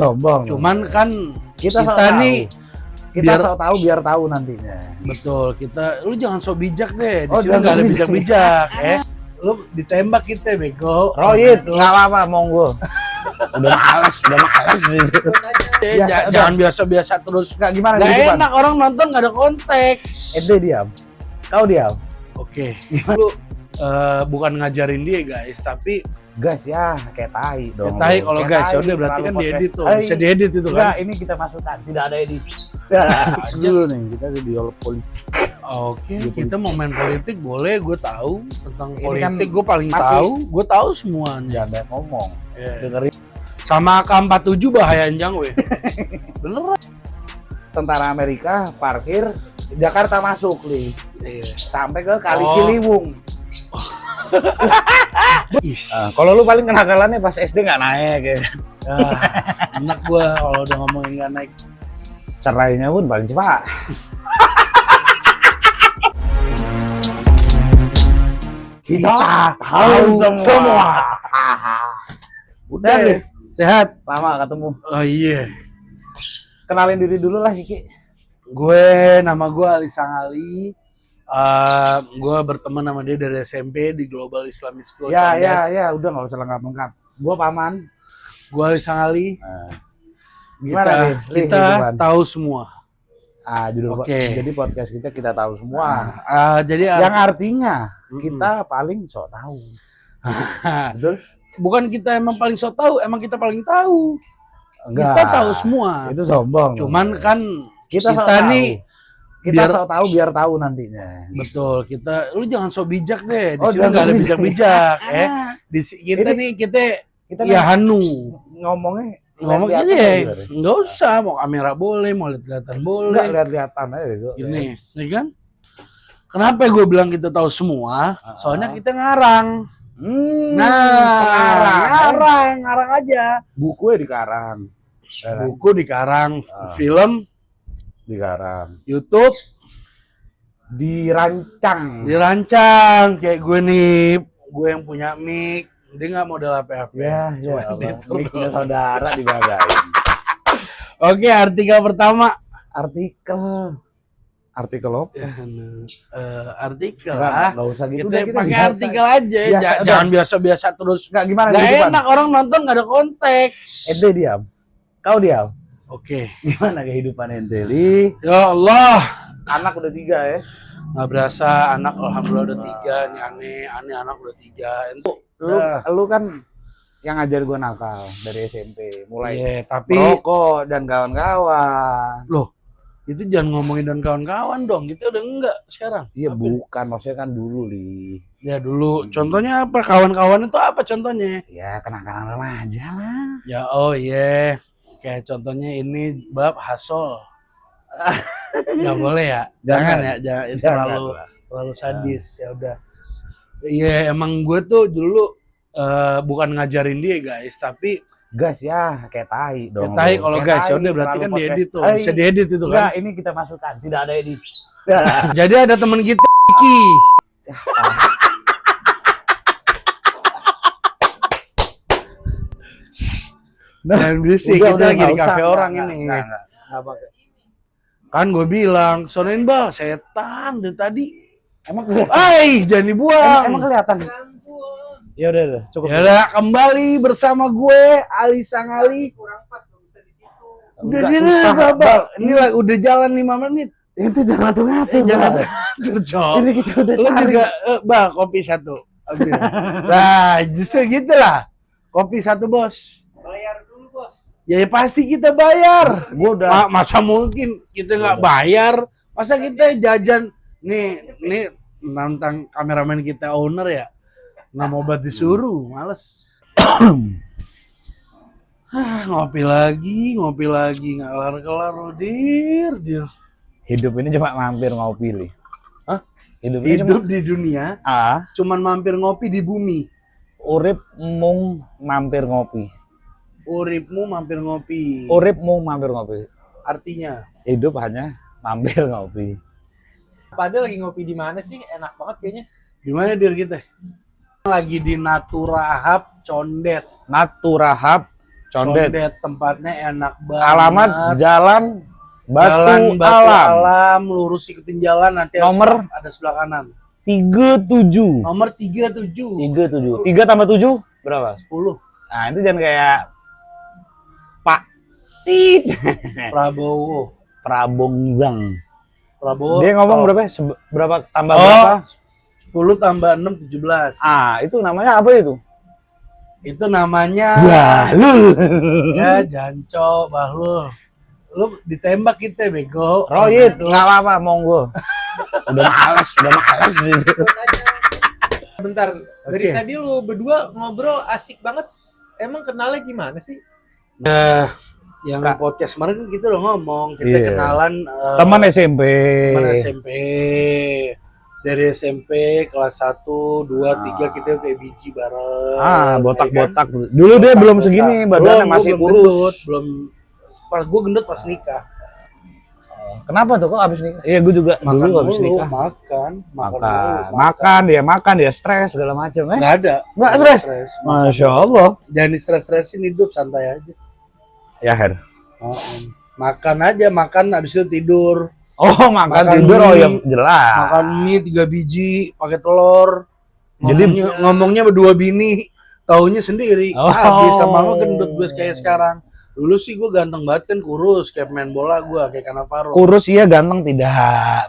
Sombong. Cuman kan kita nih sok tahu biar tahu nantinya. Betul, lu jangan sok bijak deh. Di Oh, sini nggak ada bijak-bijak, Lu ditembak kita bego. Royit, nggak apa-apa, monggo. udah males. Jangan biasa-biasa terus. Nggak gimana? Nggak enak orang nonton nggak ada konteks. Ede diam, kau diam. Oke, lu bukan ngajarin dia guys, tapi gas ya kayak tai dong. Kayak tai kalau guys, ya udah berarti kan diedit tuh, bisa diedit itu kan. Enggak, ini kita masukkan, tidak ada edit. Dulu nih, kita di dialog politik. Oke, kita mau main politik boleh, gue tahu tentang Ini politik, kan gue paling gue tahu semuanya. Jangan ngomong, dengerin. Sama AK-47 bahaya anjang weh. Bener. Tentara Amerika parkir Jakarta masuk nih, sampai ke Kali Ciliwung. Kalau lu paling kenakalannya pas SD nggak naik ya. Enak gua kalau udah ngomongin nggak naik. Cerainya pun paling cepat. Kita tahu semua. Udah deh. Sehat. Lama ketemu. Oh iya. Kenalin diri dulu lah Siki. Nama gue Ali Sangali. Gue berteman sama dia dari SMP di Global Islamic School. Ya, udah nggak usah lengkap. Gue paman. Gue Ali Sangali. Gimana kita tahu semua. Jadi podcast kita tahu semua. Jadi yang artinya kita paling sok tahu. Betul? Bukan kita emang paling sok tahu, emang kita paling tahu. Enggak. Kita tahu semua. Itu sombong. Cuman kan kita nih sok tahu biar tahu nantinya. Betul, lu jangan sok bijak deh. Di sini nggak ada bijak-bijak, kita ya Hanu ngomong aja ya. Nggak usah, mau kamera boleh, mau lihat-lihatan boleh. Nggak lihat-lihatan aja gitu. Ini, ya kan? Kenapa gue bilang kita tahu semua? Soalnya kita ngarang. Ngarang aja. Buku dikarang. Buku dikarang, film dikarang, YouTube dirancang kayak gue nih, gue yang punya mic, dia nggak modal apa-apa. Ya mic punya saudara dibagain. Oke, artikel pertama. Artikel apa? Artikel nggak usah gitu. Kita pakai artikel aja. Jangan biasa-biasa terus. Nggak gimana? Nggak enak orang nonton nggak ada konteks. Ede diam, kau diam. Oke. Gimana kehidupan ente, Li? Ya Allah. Anak udah 3 ya? Nggak berasa, anak alhamdulillah udah 3. Ini aneh anak udah 3. Lu kan yang ngajar gue nakal dari SMP. Mulai tapi rokok dan kawan-kawan. Loh, itu jangan ngomongin dan kawan-kawan dong. Kita udah enggak sekarang. Iya, bukan. Maksudnya kan dulu, Li. Ya dulu. Contohnya apa? Kawan-kawan itu apa contohnya? Ya, kenakalan remaja lah. Ya, oh iya. Kayak contohnya ini bab hasol. Nggak boleh ya? Jangan terlalu sadis. Ya udah. Iya, emang gue tuh dulu bukan ngajarin dia guys, tapi gas ya kayak tai dong. Kayak tai kalau guys, ya udah berarti kan diedit tuh. Bisa diedit itu kan. Enggak, ini kita masukkan, tidak ada edit. Jadi ada teman kita Iki. Dan berisik, kita lagi di kafe orang ini. Nggak pakai. Kan gue bilang, sonoin bal, setan dari tadi. Emang kelihatan? Jangan dibuang. Emang kelihatan? Ya udah, cukup. Ya udah, kembali bersama gue Ali Sangali. Kurang pas, nggak bisa di situ. Udah susah, Bal. Ini udah jalan 5 menit. Itu jangan ngatur-ngatur. Jangan ngatur, Cok. Ini kita udah Lu cari. juga, Bal, kopi 1. Nah, justru gitulah. Kopi 1, bos. Bayar dulu, bos. Ya pasti kita bayar. Gua udah. Masa mungkin kita nggak bayar? Masa kita jajan? Nih nantang kameramen kita owner ya. Nggak mau buat disuruh, males. Ngopi lagi, nggak kelar-kelar, dir. Hidup ini cuma mampir ngopi, Li. Hah? Hidup di dunia, cuman mampir ngopi di bumi. Urip mung mampir ngopi. Uripmu mampir ngopi. Uripmu mampir ngopi. Artinya? Hidup hanya mampir ngopi. Padahal lagi ngopi di mana sih? Enak banget kayaknya. Di mana dir kita? Lagi di Natura Hub Condet. Natura Hub Condet. tempatnya enak banget. Alamat Jalan Jalan Batu Batu Alam. Alam, lurus ikutin jalan nanti Nomor? ada sebelah kanan. 37. Nomor 37. 37. 3 tambah 7 berapa? 10. Nah, itu jangan kayak Pak Tit. Prabowo. Prabongzang. Prabowo. Dia ngomong top. berapa? Berapa tambah Oh. berapa? 10 tambah 6 17. Ah, itu namanya apa itu? Itu namanya Bahlul. ya Janco, Bahlul. Lu ditembak kita bego. Royit, Itu. nggak apa-apa, monggo. Udah males gitu. Bentar, dari Oke. tadi lu berdua ngobrol asik banget. Emang kenalnya gimana sih? Yang Kak. podcast kemarin kan kita udah ngomong, kita Iya. kenalan Teman SMP. teman SMP. Dari SMP kelas 1, 2, 3 kita kayak biji bareng. Ah, ya kan? botak-botak. Dulu dia belum Botak-botak. segini, Belum, badannya gua masih belum kurus. gendut, belum pas gue gendut pas nikah. Kenapa tuh kok abis nikah? Iya, gue juga Makan dulu abis mulu, nikah. makan Makan dia segala macam Nggak ada. Nggak stres? Makan. Masya Allah. Jangan stres-stresin, hidup santai aja. Ya Her. Makan aja, makan abis itu tidur. Oh, makan Makan tidur, oh mie. ya jelas. Makan mie 3 biji pakai telur. Jadi- Ngomongnya berdua bini, taunya sendiri. Oh. Habis tambah gendut gue kayak sekarang. Dulu sih gue ganteng banget kan, kurus kayak main bola gue kayak Cannavaro. Kurus iya, ganteng tidak.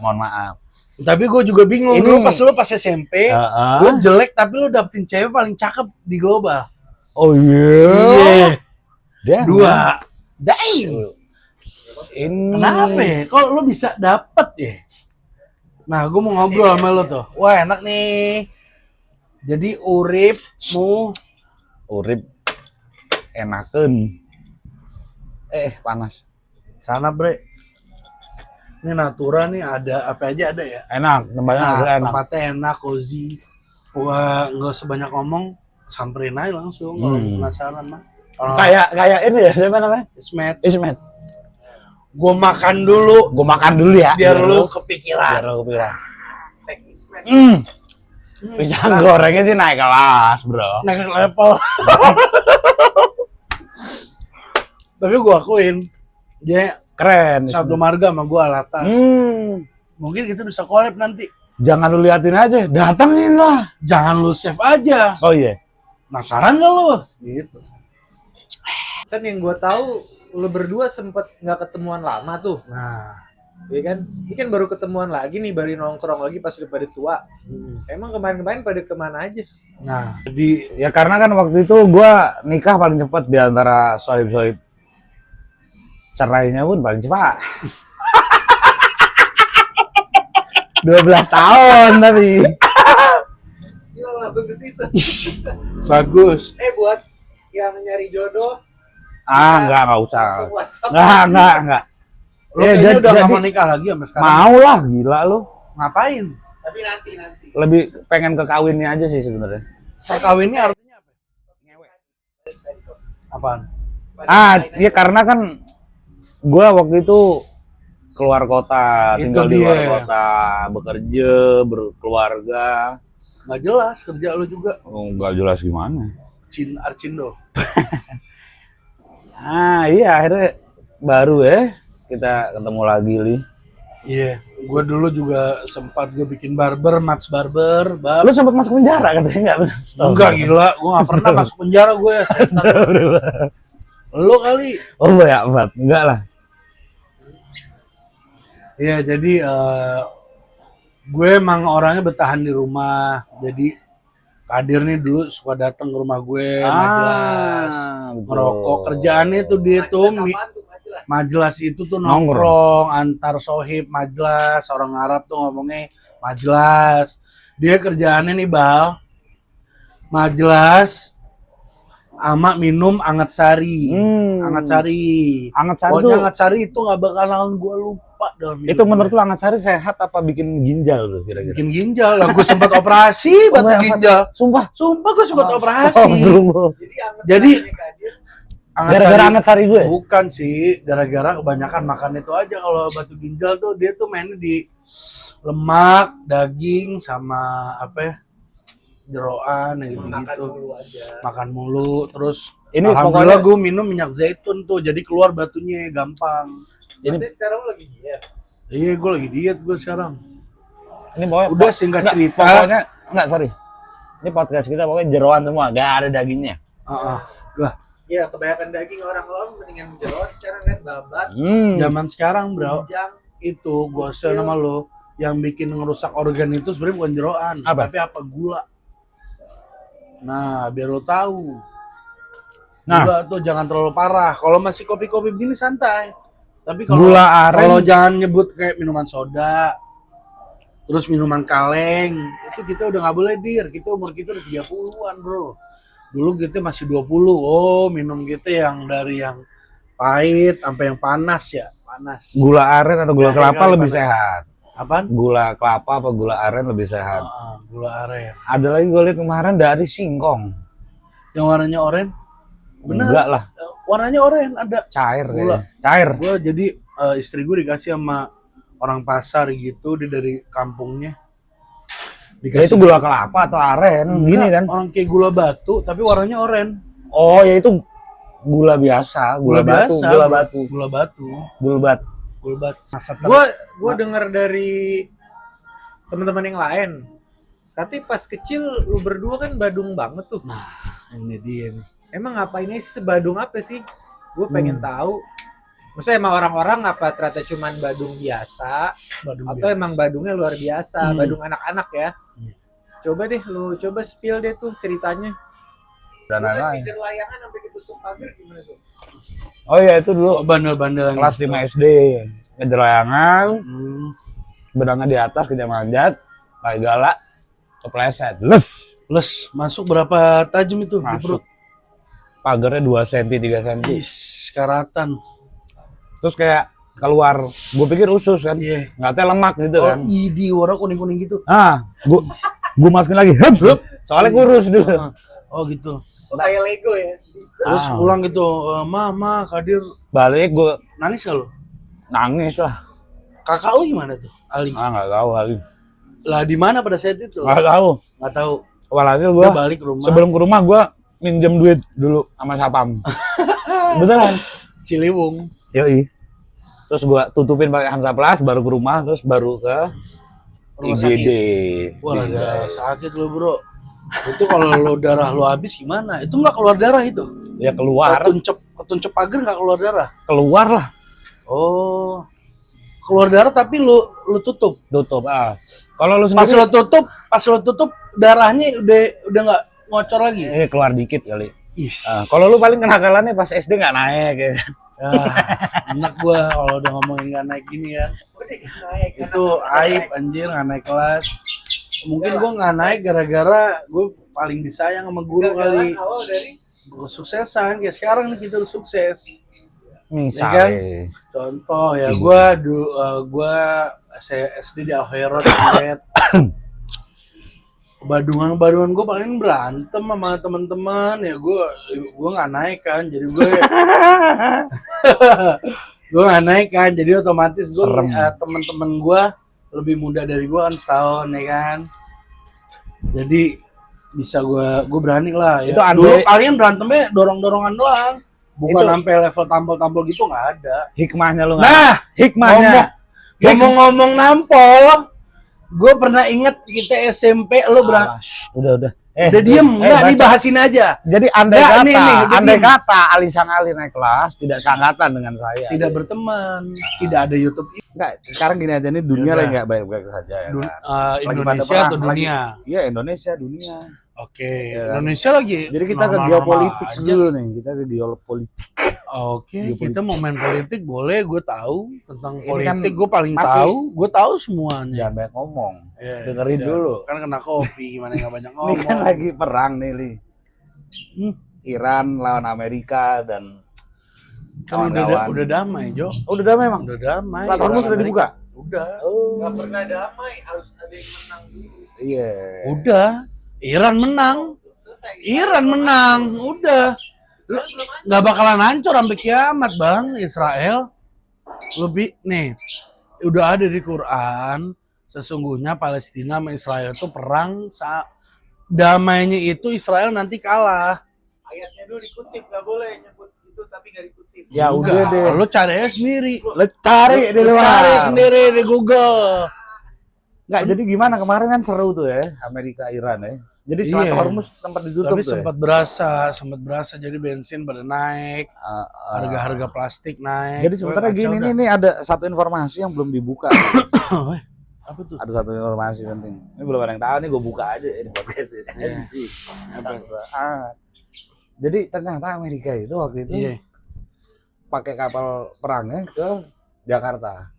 Mohon maaf. Tapi gue juga bingung Ini- dulu pas SMP, Heeh. lu jelek tapi lu dapetin cewek paling cakep di global. Oh iya. Dia 2. Dang. Ini Kenapa ya? Kok lu bisa dapet ya? Nah, gue mau ngobrol sama lu tuh. Wah, enak nih. Jadi uripmu urip enaken. Panas. sana, Bre. Ini Natura nih ada apa aja ada ya? Enak, tempatnya Nah, enak. tempatnya enak, cozy. Wah, nggak sebanyak ngomong, samperin aja langsung kalau penasaran mah. Kayak ini ya, siapa namanya? Ismet. Ismet. Gue makan dulu Gue makan dulu ya. biar lu kepikiran. Biar lu kepikiran. Pisang gorengnya sih naik kelas, bro. Naik level. Tapi gue akuin dia Keren. satu marga sama gue alatas. Hmm. Mungkin kita bisa collab nanti. Jangan lu liatin aja, datengin lah. Jangan lu save aja. Oh iya. Penasaran gak lu? Gitu. Kan yang gue tahu lu berdua sempet nggak ketemuan lama tuh, Nah, ya kan? Ini kan baru ketemuan lagi nih, baru nongkrong lagi pas udah pada tua. Emang kemarin-kemarin pada kemana aja? nah, jadi Ya karena kan waktu itu gua nikah paling cepat di antara sohib-sohib. Cerainya pun paling cepat. 12 tahun tapi. Gila, langsung ke situ. bagus. Buat yang nyari jodoh, Enggak usah. langsung WhatsApp. Enggak. Lu Ya, kayaknya udah jadi- gak mau nikah lagi sampai sekarang. Mau lah, gila lu. Ngapain? Tapi nanti. Lebih pengen ke kawinnya aja sih sebenarnya. Perkawinnya artinya apa? Apaan? Iya karena kan gua waktu itu keluar kota, Itu tinggal di luar dia. kota, bekerja, berkeluarga. Nggak jelas kerja lu juga. Oh, nggak jelas gimana. Arcindo. Iya akhirnya baru kita ketemu lagi, Li. Iya, gue dulu juga sempat gue bikin barber, Mats Barber, Lu sempat masuk penjara katanya nggak benar? Enggak gila, gue nggak pernah masuk penjara gue. Lu kali. Oh ya, Mat. Enggak lah. Iya, jadi gue emang orangnya bertahan di rumah. Jadi Kadir nih dulu suka datang ke rumah gue, majelas, betul. ngerokok. Kerjaannya tuh dia tuh majelas itu tuh nongkrong antar sohib majelas, orang Arab tuh ngomongnya majelas. Dia kerjaannya nih Bal, majelas sama minum anget sari. Anget sari. Anget sari Pokoknya tuh, anget sari itu nggak bakalan gue lupa dalam hidup itu menurut gue. lu anget sari sehat apa bikin ginjal tuh kira-kira? Bikin ginjal lah, gue sempat operasi batu Apa? ginjal. Sumpah. Sumpah gue sempat Oh, operasi. belum. Jadi anget Gara-gara sari- anget sari gue. Bukan sih, gara-gara kebanyakan makan itu aja. Kalau batu ginjal tuh dia tuh mainnya di lemak, daging sama apa ya? jeroan ya Makan gitu-gitu. dulu aja. Makan mulu, terus Ini alhamdulillah pokoknya gue minum minyak zaitun tuh, jadi keluar batunya gampang. ini Berarti sekarang lu lagi diet. Iya, gue lagi diet gue sekarang. ini pokoknya Udah singkat enggak, cerita. pokoknya enggak sorry. Ini podcast kita pokoknya jeroan semua, gak ada dagingnya. Lah, Iya, kebanyakan daging orang mendingan jeroan sekarang kan babat, zaman sekarang bro, ujang. itu gue share sama lo, yang bikin ngerusak organ itu sebenarnya bukan jeroan, Apa? tapi apa gula. Nah, biar lo tahu. Nah. Gula tuh jangan terlalu parah. Kalau masih kopi-kopi begini santai. Tapi kalau Gula aren. kalau jangan nyebut kayak minuman soda, terus minuman kaleng, itu kita udah nggak boleh dir. Kita umur kita udah 30-an, bro. Dulu kita masih 20. Oh, minum kita yang dari yang pahit sampai yang panas ya, panas. Gula aren atau gula Ya, kelapa kali lebih panas. sehat. Apaan? Gula kelapa apa gula aren lebih sehat. Gula aren. Ada lagi gue lihat kemarin dari singkong. Yang warnanya oranye. Bener. Enggak lah, Warnanya oranye ada. cair Gula. kayaknya. Cair. Gue jadi istri gue dikasih sama orang pasar gitu, dia dari kampungnya. Ya itu gula kelapa atau aren, gini kan. Orang kayak gula batu tapi warnanya oranye. Oh, ya itu gula biasa, gula batu, biasa, gula batu, Gula batu. gula batu. Gula batu. Masa Gua dengar dari teman-teman yang lain. Katanya pas kecil lu berdua kan badung banget tuh. ini dia nih. Emang ngapainnya sih sebadung apa sih? Gue pengen tahu. Maksudnya emang orang-orang apa ternyata cuman badung biasa Badung atau biasa. emang badungnya luar biasa, Hmm. badung anak-anak ya? Iya. Coba deh lu coba spill deh tuh ceritanya. Dan Lu kan lain-lain. pikir layangan sampai ditusuk pagar gimana tuh? Oh iya itu dulu bandel-bandel yang kelas gitu. 5 SD. Ngejelayangan, Hmm. benangnya di atas kita manjat, pakai galak, kepleset, lef, Les, masuk berapa tajam itu di masuk. perut? Pagarnya 2 cm, 3 cm. Is, karatan. Terus kayak keluar, gue pikir usus kan, Iya. nggak teh lemak gitu Oh, kan. idi warna kuning-kuning gitu. Gue masukin lagi, hup. Soalnya kurus dulu. Oh gitu. Oh, kayak Lego ya. Terus Ah. pulang gitu, Ma, Kadir Balik gue nangis gak lo? nangis lah. Kakak lu gimana tuh? Ali. Nggak tahu lagi. Lah di mana pada saat itu? Nggak tahu. Nggak tahu. Walhasil Dia gue balik ke rumah. sebelum ke rumah gue minjem duit dulu sama sapam. Beneran. Ciliwung. Yoi. Terus gue tutupin pakai Hansaplast, baru ke rumah, terus baru ke Rumah IGD. Wah, ada sakit lo bro. Itu kalau lo darah lo habis gimana? Itu nggak keluar darah itu? Ya keluar, Ketuncep pagar nggak keluar darah? keluar lah. Oh, keluar darah tapi lo tutup. Tutup. Kalau lu Pas sendiri, lo tutup darahnya udah nggak ngocor lagi. keluar dikit kali. Ih, Kalau lu paling kenakalannya pas SD nggak naik ya. enak gua kalau udah ngomongin nggak naik gini ya. Udah naik. Itu aib anjir nggak naik kelas. Mungkin gua nggak naik gara-gara gua paling disayang sama guru kali. Awal dari Kesuksesan kayak sekarang nih kita udah sukses. Misalnya. Contoh ya gua SD di Alherot lihat Badungan gue paling berantem sama teman-teman ya gue nggak naik kan jadi gue nggak naik kan jadi otomatis gue Serem. teman-teman gue lebih muda dari gue kan setahun ya kan jadi bisa gue berani lah ya. Itu andai- Dulu kalian berantemnya dorong-dorongan doang bukan Itu- sampai level tampol-tampol gitu nggak ada. Hikmahnya lu nggak? Nah, Hikmahnya. ngomong-ngomong nampol, gue pernah inget kita SMP lo Ah, shh, udah. udah diem, enggak nih baca. bahasin aja. Jadi andai Nggak, kata, nih, udah andai diem. kata Ali Sang Ali naik kelas tidak seangkatan dengan saya. Tidak berteman, tidak ada YouTube. Enggak, sekarang gini aja nih dunia Yaudah. lagi nggak baik-baik saja ya. Dun- kan? Indonesia pada atau perang, dunia? Iya Indonesia dunia. Oke, Iya kan? Indonesia lagi. Jadi kita ke normal-normal geopolitik aja. dulu nih, kita ke geopolitik. Oke, Geopolitik. kita mau main politik boleh, gue tahu tentang Ini politik, kan gue paling masih- tahu, gue tahu semuanya. Jangan banyak ngomong. Ya, dengerin siap. dulu. Kan kena kopi, gimana nggak banyak Ini ngomong. kan lagi perang nih, Li. Hmm. Iran lawan Amerika dan Kan kawan-kawan. udah damai, Jo. Oh, udah damai emang. Udah damai. Plat hormuz Iran sudah dibuka? Amerika. Udah. Oh. nggak pernah damai, harus ada yang menang dulu. Iya. Udah. Iran menang. Selesai. Iran menang. Udah. Sekarang belum ada. Nggak bakalan hancur sampai kiamat, Bang, Israel. Lebih nih. Udah ada di Quran, sesungguhnya Palestina sama Israel itu perang damainya itu Israel nanti kalah. Ayatnya dulu dikutip, nggak boleh nyebut itu tapi nggak dikutip. Ya Enggak, udah deh. lo cari aja sendiri. Lo cari di Lo luar. cari sendiri di Google. Nggak, jadi gimana kemarin kan seru tuh ya Amerika Iran ya. Jadi Selat Iya. Hormuz sempat ditutup Tapi tuh. sempat berasa jadi bensin pada naik, harga-harga plastik naik. Jadi sebenarnya gini nih ada satu informasi yang belum dibuka. Apa tuh? Ada satu informasi penting. Ini belum ada yang tahu nih, gue buka aja ya di podcast ini. Iya. Saat. Jadi ternyata Amerika itu waktu itu Iya. pakai kapal perangnya ke Jakarta.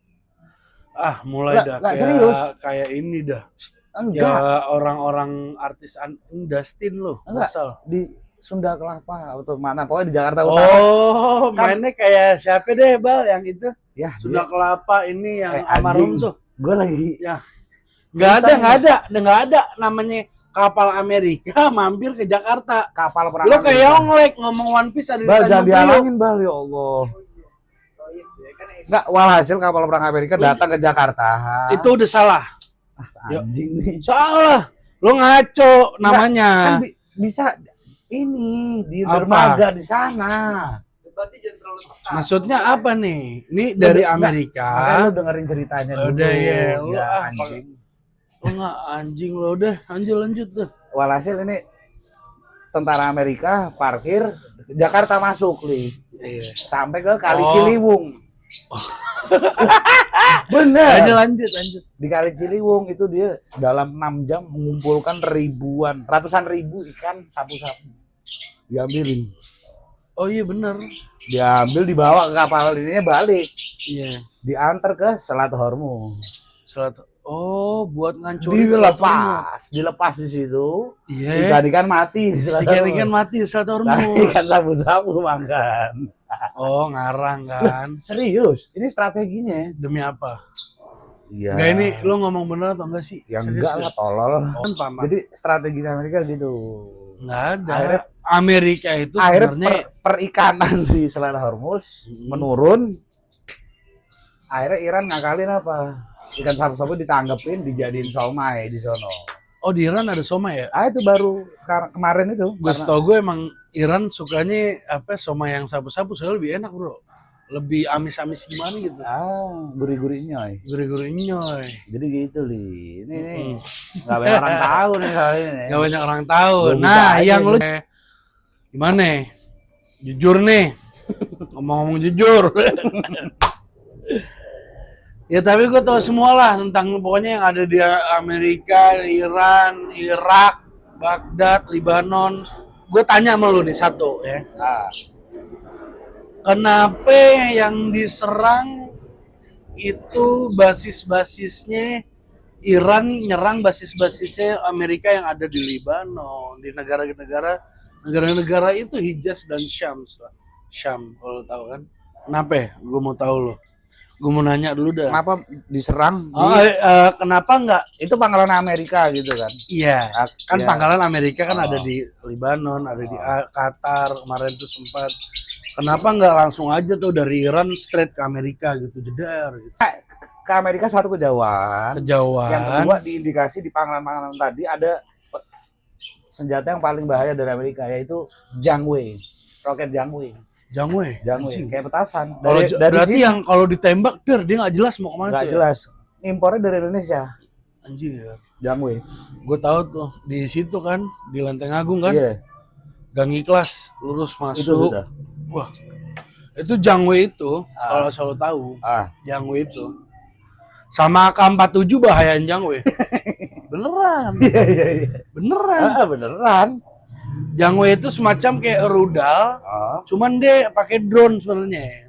Mulai Nggak, dah kayak serius. kayak ini dah. Enggak, Ya orang-orang artis Dustin loh, Enggak. asal. di Sunda Kelapa atau mana pokoknya di Jakarta Utara. Oh, Kan- mainnya kayak siapa deh, Bal, yang itu? Ya, Sunda Kelapa ini yang anjing. almarhum tuh. Gue lagi Nggak ada namanya kapal Amerika mampir ke Jakarta. kapal perang. Lo kayak Amerika. Yonglek ngomong One Piece ada di Bal, jangan Tanjung Priok. dihalangin Bal, ya Allah. Enggak, walhasil kapal perang Amerika datang ke Jakarta. Itu udah salah. Anjing nih. Salah. Lo ngaco namanya. Kan bisa ini di Apa? dermaga di sana. Berarti jangan terlalu tekan. Maksudnya apa nih? Ini dari Enggak, Amerika. Makanya lu dengerin ceritanya dulu. Udah ya, lu Ya, apa? anjing. Lo nggak anjing lo udah lanjut tuh. Walhasil ini tentara Amerika parkir Jakarta masuk nih. Sampai ke Kali Oh. Ciliwung. Ini Bener. lanjut. Di Kali Ciliwung itu dia dalam 6 jam mengumpulkan ratusan ribu ikan sapu-sapu. Diambilin. Oh iya bener. Diambil dibawa ke kapal ininya balik. Iya. Diantar ke Selat Hormuz. Oh, buat ngancurin Selat Hormuz. Dilepas di situ. Iya. Ikan-ikan mati di Selat Ikan-ikan Hormuz. mati di Selat Nah, Hormuz. ikan sapu-sapu makan. Oh, ngarang kan. Serius, ini strateginya. Demi apa? Iya. Enggak, ini lo ngomong bener atau enggak sih? Ya Serius enggak nggak? lah, tolol. Oh, paman. Jadi strategi Amerika gitu. Enggak ada. Akhirnya- Amerika itu Akhirnya sebenarnya perikanan di Selat Hormuz menurun. Akhirnya Iran ngakalin apa? Ikan sapu-sapu ditanggepin, dijadiin somai di sono. Oh, di Iran ada somai ya? Itu baru kemarin itu. Gue tau gue emang Iran sukanya apa somai yang sapu-sapu soalnya lebih enak, Bro. Lebih amis-amis gimana gitu. Gurih-gurihnya. Gurih-gurih nyoy. Jadi gitu li. Ini nggak banyak orang tahu nih soal ini. Gak banyak orang tahu. Gua buka Nah, aja yang nih. lu gimana? Jujur nih. Ngomong-ngomong jujur. Ya tapi gue tahu semua lah tentang pokoknya yang ada di Amerika, Iran, Irak, Baghdad, Lebanon. Gue tanya sama lu nih satu ya. Kenapa yang diserang itu basis-basisnya Iran nyerang basis-basisnya Amerika yang ada di Lebanon, di negara-negara itu Hijaz dan Syam, Syam kalau tahu kan. Kenapa? Gue mau tahu lo. Gue mau nanya dulu dah. Kenapa diserang? Kenapa enggak? Itu pangkalan Amerika gitu kan? Iya, kan Iya. pangkalan Amerika kan Oh. ada di Lebanon, ada di Qatar kemarin tuh sempat. Kenapa enggak langsung aja tuh dari Iran straight ke Amerika gitu, jedar gitu. Ke Amerika satu kejauhan. Kejauhan. Yang kedua diindikasi di pangkalan-pangkalan tadi ada senjata yang paling bahaya dari Amerika yaitu Jangwe, roket Jangwe. Jangwe. Kayak petasan. Kalau Dari berarti sini yang kalau ditembak dia nggak jelas mau kemana nggak tuh ya? jelas. Impornya dari Indonesia, Anjir. Jangwe. Gue tahu tuh di situ kan di Lenteng Agung kan, Iya, Gang Iklas lurus itu masuk. sudah. Wah, itu Jangwe itu kalau selalu tahu Jangwe itu sama AK-47 bahayain Jangwe. Beneran, Iya. beneran. Beneran. Jangwe itu semacam kayak rudal, cuman dia pakai drone sebenarnya.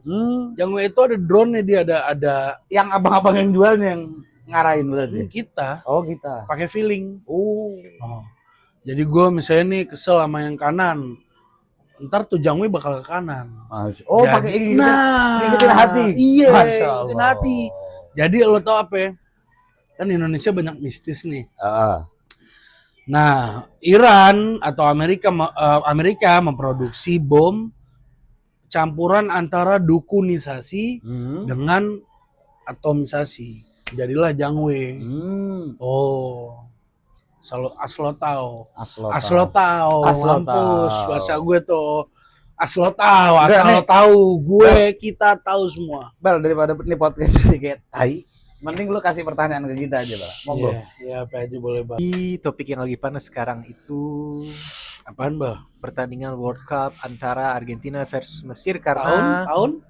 Jangwe itu ada drone-nya, dia ada Yang abang-abang yang jualnya yang ngarahin berarti. kita Oh, kita. pakai feeling. Oh. Jadi gue misalnya nih kesel sama yang kanan, ntar tuh Jangwe bakal ke kanan. Oh, Jadi- pakai ini. Nah, ngikutin hati. Iya, Masya ngikutin Allah. hati. Jadi lo tau apa ya? Kan Indonesia banyak mistis nih. Nah, Iran atau Amerika memproduksi bom campuran antara dukunisasi dengan atomisasi. Jadilah Jangwe. Oh. Aslo tahu. Aslo Tahu. Aslo Mampus. tahu. Bahasa gue tuh. Aslo tahu, Enggak, asal lo nih. tahu. Gue, kita tahu semua. Bal, daripada ini podcast ini kayak tai, mending lu kasih pertanyaan ke kita aja, Bal. Monggo. Iya, apa aja boleh, Bang. Di topik yang lagi panas sekarang itu Apaan, Bang? pertandingan World Cup antara Argentina versus Mesir karena Tahun?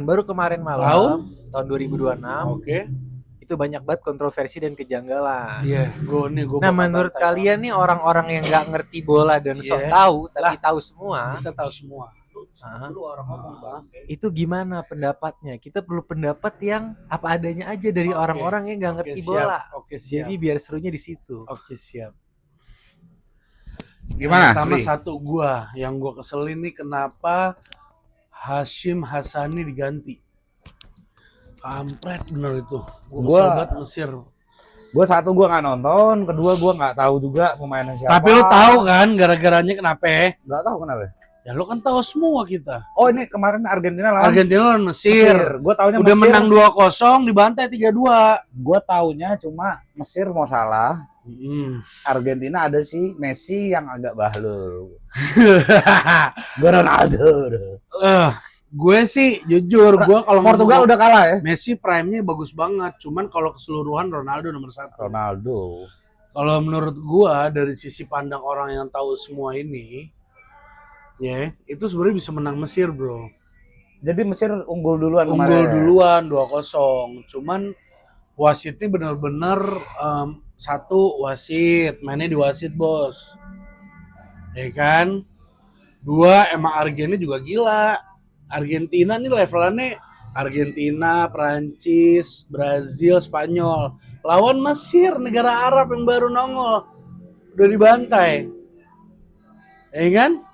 baru kemarin malam tahun 2026 Oke. itu banyak banget kontroversi dan kejanggalan. Iya, gue Nah, menurut kalian nih orang-orang yang nggak ngerti bola dan sok Iya. tahu tapi tahu semua, kita tahu semua. Nah, Lu orang ngomong, Bang. itu gimana pendapatnya? Kita perlu pendapat yang apa adanya aja dari Oke. orang-orang yang nggak ngerti Oke, bola. siap. Oke, siap. Jadi biar serunya di situ. Oke, siap. Gimana? Pertama Li? satu yang gua keselin nih kenapa Hashim Hassani diganti. Kampret bener itu. Gua kesel banget Mesir. Gua nggak nonton, kedua gua nggak tahu juga pemainnya siapa. Tapi lu tahu kan gara-garanya kenapa? Nggak tahu kenapa. Ya lu kan tahu semua kita. Oh, ini kemarin Argentina lawan Argentina lawan Mesir. Gua taunya Udah Mesir. menang 2-0 dibantai 3-2. Gua taunya cuma Mesir mau salah. Argentina ada si Messi yang agak bahlul. Gua Ronaldo. Gue sih jujur, gue kalau Portugal udah kalah ya. Messi prime-nya bagus banget, cuman kalau keseluruhan Ronaldo nomor 1. Ronaldo. Kalau menurut gue dari sisi pandang orang yang tahu semua ini, ya itu sebenarnya bisa menang Mesir, bro. Jadi Mesir unggul duluan Unggul kemarin. duluan 2-0, cuman wasitnya bener-bener satu wasit, mainnya di wasit bos, ya kan. Dua emang Argentina juga gila. Argentina nih levelannya Argentina, Prancis, Brazil, Spanyol. Lawan Mesir, negara Arab yang baru nongol. Udah dibantai. Ya kan?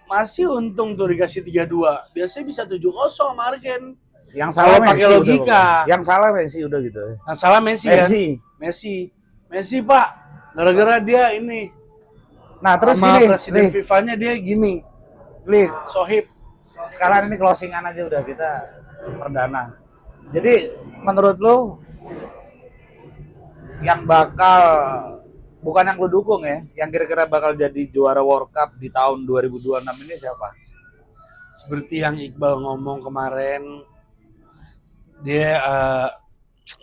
Masih untung tuh dikasih 3-2. Biasanya bisa 7-0 sama Argen. Yang salah Kalau pakai Messi logika. udah. Yang salah Messi udah gitu. Nah, salah Messi kan? Messi, Pak. Gara-gara dia ini. Nah, terus sama gini, presiden Li, FIFA-nya dia gini. Li, Sohib. sekarang ini closingan aja udah kita perdana. Jadi menurut lu yang bukan yang lu dukung ya, yang kira-kira bakal jadi juara World Cup di tahun 2026 ini siapa? Seperti yang Iqbal ngomong kemarin, dia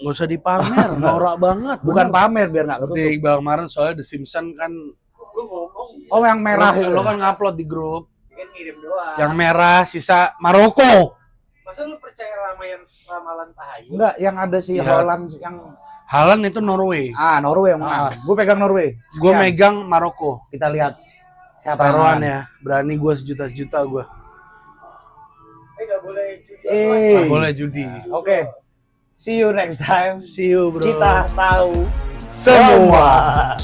nggak usah dipamer, norak banget. Bukan bener. pamer biar nggak Seperti ketutup. Iqbal kemarin soalnya The Simpsons kan, Oh, yang merah itu. lo kan ngupload di grup, Kan ngirim doang. yang merah sisa Maroko. Masa lu percaya ramalan Tahayu? Enggak, yang ada si Iya. Holland yang Haaland itu Norway, Norway yang menang. Gue pegang Norway. gue Sekian. megang Maroko. Kita lihat siapa yang Taruhan menang. ya, berani gue sejuta-juta gue. Nggak boleh judi. Nggak boleh judi. Oke. See you next time. See you bro. Kita tahu semua.